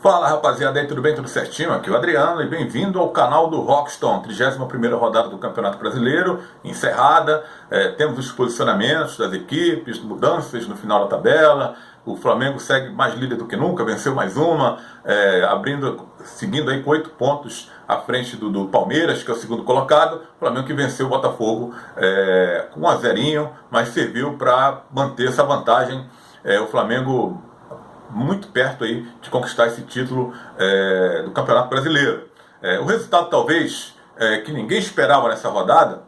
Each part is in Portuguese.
Fala rapaziada aí, tudo bem? Tudo certinho? Aqui é o Adriano e bem-vindo ao canal do Rockstone. 31ª rodada do Campeonato Brasileiro, encerrada. Temos os posicionamentos das equipes, mudanças no final da tabela. O Flamengo segue mais líder do que nunca, venceu mais uma, seguindo aí com 8 pontos à frente do Palmeiras, que é o segundo colocado. O Flamengo que venceu o Botafogo com 1-0, mas serviu para manter essa vantagem. O Flamengo muito perto aí de conquistar esse título do Campeonato Brasileiro. O resultado talvez que ninguém esperava nessa rodada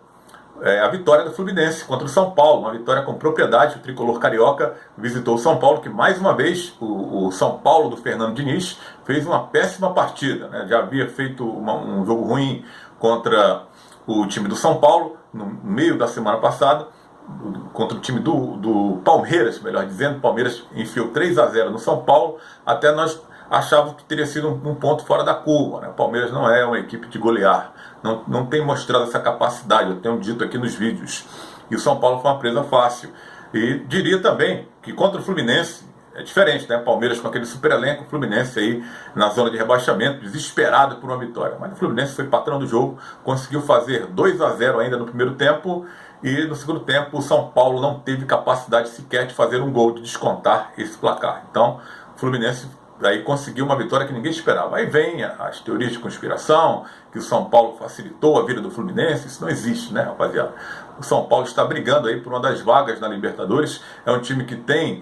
a vitória do Fluminense contra o São Paulo, uma vitória com propriedade. O tricolor carioca visitou o São Paulo, que mais uma vez o São Paulo do Fernando Diniz fez uma péssima partida, né? Já havia feito um jogo ruim contra o time do São Paulo no meio da semana passada, contra o time do Palmeiras, melhor dizendo. O Palmeiras enfiou 3-0 no São Paulo. Até nós achávamos que teria sido um ponto fora da curva, né? O Palmeiras não é uma equipe de golear, não tem mostrado essa capacidade, eu tenho dito aqui nos vídeos. E o São Paulo foi uma presa fácil. E diria também que contra o Fluminense é diferente, né? Palmeiras com aquele super elenco, o Fluminense aí na zona de rebaixamento, desesperado por uma vitória. Mas o Fluminense foi patrão do jogo, conseguiu fazer 2-0 ainda no primeiro tempo. E no segundo tempo o São Paulo não teve capacidade sequer de fazer um gol, de descontar esse placar. Então o Fluminense aí conseguiu uma vitória que ninguém esperava. Aí vem as teorias de conspiração, que o São Paulo facilitou a vida do Fluminense. Isso não existe, né, rapaziada? O São Paulo está brigando aí por uma das vagas na Libertadores. É um time que tem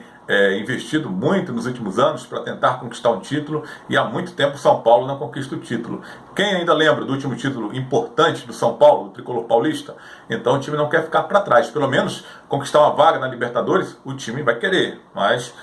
investido muito nos últimos anos para tentar conquistar um título, e há muito tempo o São Paulo não conquista o título. Quem ainda lembra do último título importante do São Paulo, do tricolor paulista? Então o time não quer ficar para trás. Pelo menos conquistar uma vaga na Libertadores o time vai querer, mas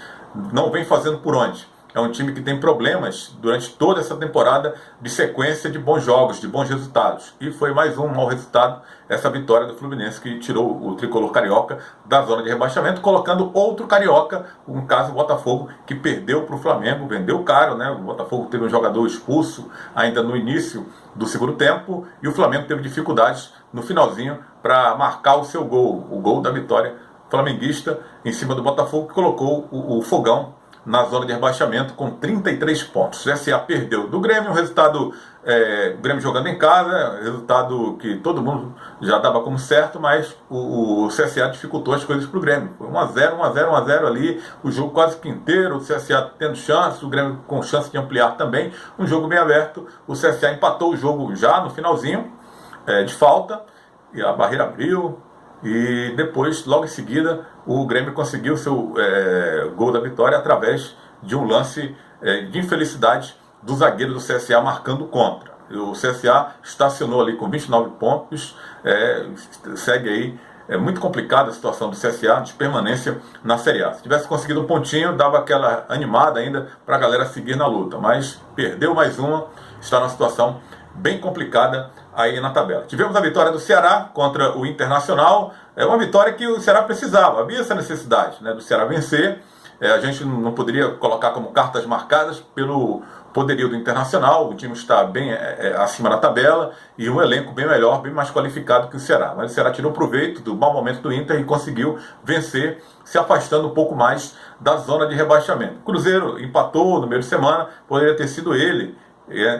não vem fazendo por onde. É um time que tem problemas durante toda essa temporada de sequência de bons jogos, de bons resultados. E foi mais um mau resultado, essa vitória do Fluminense, que tirou o tricolor carioca da zona de rebaixamento, colocando outro carioca, no caso o Botafogo, que perdeu para o Flamengo, vendeu caro, né? O Botafogo teve um jogador expulso ainda no início do segundo tempo, e o Flamengo teve dificuldades no finalzinho para marcar o seu gol, o gol da vitória flamenguista em cima do Botafogo, que colocou o Fogão na zona de rebaixamento com 33 pontos. O CSA perdeu do Grêmio, um resultado, o Grêmio jogando em casa, resultado que todo mundo já dava como certo, mas o CSA dificultou as coisas para o Grêmio. Foi 1-0, 1-0, 1-0 ali, o jogo quase que inteiro, o CSA tendo chance, o Grêmio com chance de ampliar também, um jogo bem aberto. O CSA empatou o jogo já no finalzinho, de falta, e a barreira abriu. E depois, logo em seguida, o Grêmio conseguiu o seu gol da vitória através de um lance de infelicidade do zagueiro do CSA marcando contra. O CSA estacionou ali com 29 pontos, segue aí. É muito complicada a situação do CSA de permanência na Série A. Se tivesse conseguido um pontinho, dava aquela animada ainda para a galera seguir na luta. Mas perdeu mais uma, está numa situação bem complicada aí na tabela. Tivemos a vitória do Ceará contra o Internacional. É uma vitória que o Ceará precisava, havia essa necessidade, né, do Ceará vencer. A gente não poderia colocar como cartas marcadas pelo poderio do Internacional. O time está bem acima da tabela e um elenco bem melhor, bem mais qualificado que o Ceará. Mas o Ceará tirou proveito do mau momento do Inter e conseguiu vencer, se afastando um pouco mais da zona de rebaixamento. O Cruzeiro empatou no meio de semana, poderia ter sido ele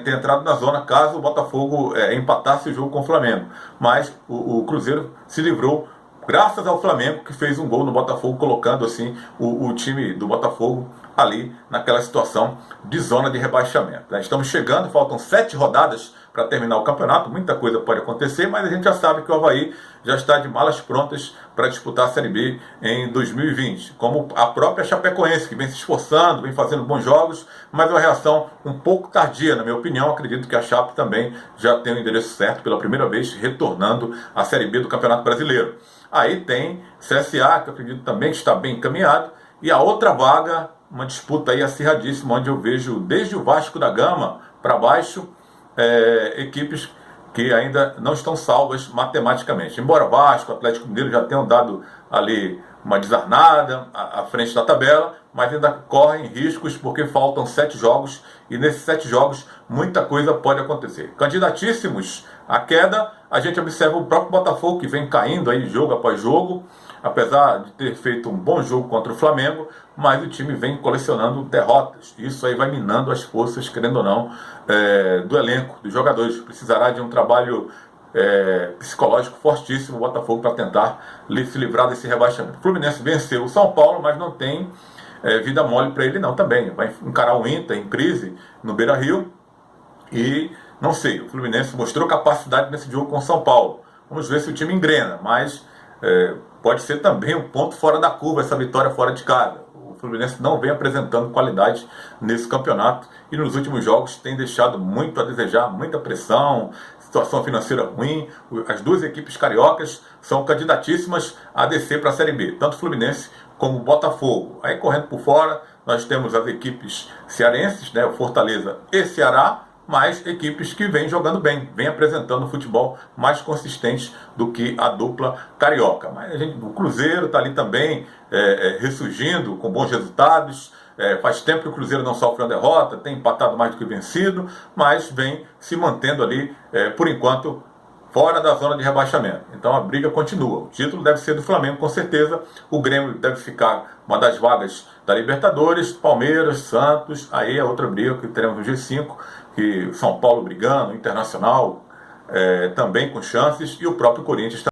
ter entrado na zona caso o Botafogo empatasse o jogo com o Flamengo. Mas o Cruzeiro se livrou graças ao Flamengo, que fez um gol no Botafogo, colocando assim o time do Botafogo ali naquela situação de zona de rebaixamento. Estamos chegando, faltam 7 rodadas para terminar o campeonato, muita coisa pode acontecer, mas a gente já sabe que o Avaí já está de malas prontas para disputar a Série B em 2020, como a própria Chapecoense, que vem se esforçando, vem fazendo bons jogos, mas uma reação um pouco tardia, na minha opinião. Acredito que a Chape também já tem o endereço certo, pela primeira vez retornando à Série B do Campeonato Brasileiro. Aí tem CSA, que eu acredito também que está bem encaminhado, e a outra vaga, uma disputa aí acirradíssima, onde eu vejo desde o Vasco da Gama para baixo, equipes que ainda não estão salvas matematicamente. Embora Vasco, Atlético Mineiro já tenham dado ali uma desarnada à frente da tabela, mas ainda correm riscos porque faltam 7 jogos, e nesses 7 jogos muita coisa pode acontecer. Candidatíssimos à queda, a gente observa o próprio Botafogo, que vem caindo aí jogo após jogo. apesar de ter feito um bom jogo contra o Flamengo, mas o time vem colecionando derrotas. Isso aí vai minando as forças, querendo ou não, do elenco, dos jogadores. Precisará de um trabalho psicológico fortíssimo o Botafogo para tentar se livrar desse rebaixamento. O Fluminense venceu o São Paulo, mas não tem vida mole para ele não também. Vai encarar o Inter em crise no Beira-Rio e não sei, o Fluminense mostrou capacidade nesse jogo com o São Paulo. Vamos ver se o time engrena, mas pode ser também um ponto fora da curva essa vitória fora de casa. O Fluminense não vem apresentando qualidade nesse campeonato e nos últimos jogos tem deixado muito a desejar, muita pressão, situação financeira ruim. As duas equipes cariocas são candidatíssimas a descer para a Série B, tanto Fluminense como Botafogo. Aí correndo por fora, nós temos as equipes cearenses, né, o Fortaleza e Ceará, mas equipes que vêm jogando bem, vêm apresentando um futebol mais consistente do que a dupla carioca. Mas o Cruzeiro está ali também ressurgindo com bons resultados. Faz tempo que o Cruzeiro não sofre uma derrota, tem empatado mais do que vencido, mas vem se mantendo ali, por enquanto, fora da zona de rebaixamento. Então a briga continua. O título deve ser do Flamengo, com certeza. O Grêmio deve ficar uma das vagas da Libertadores. Palmeiras, Santos, aí é outra briga que teremos no G5, que São Paulo brigando, Internacional também com chances, e o próprio Corinthians também.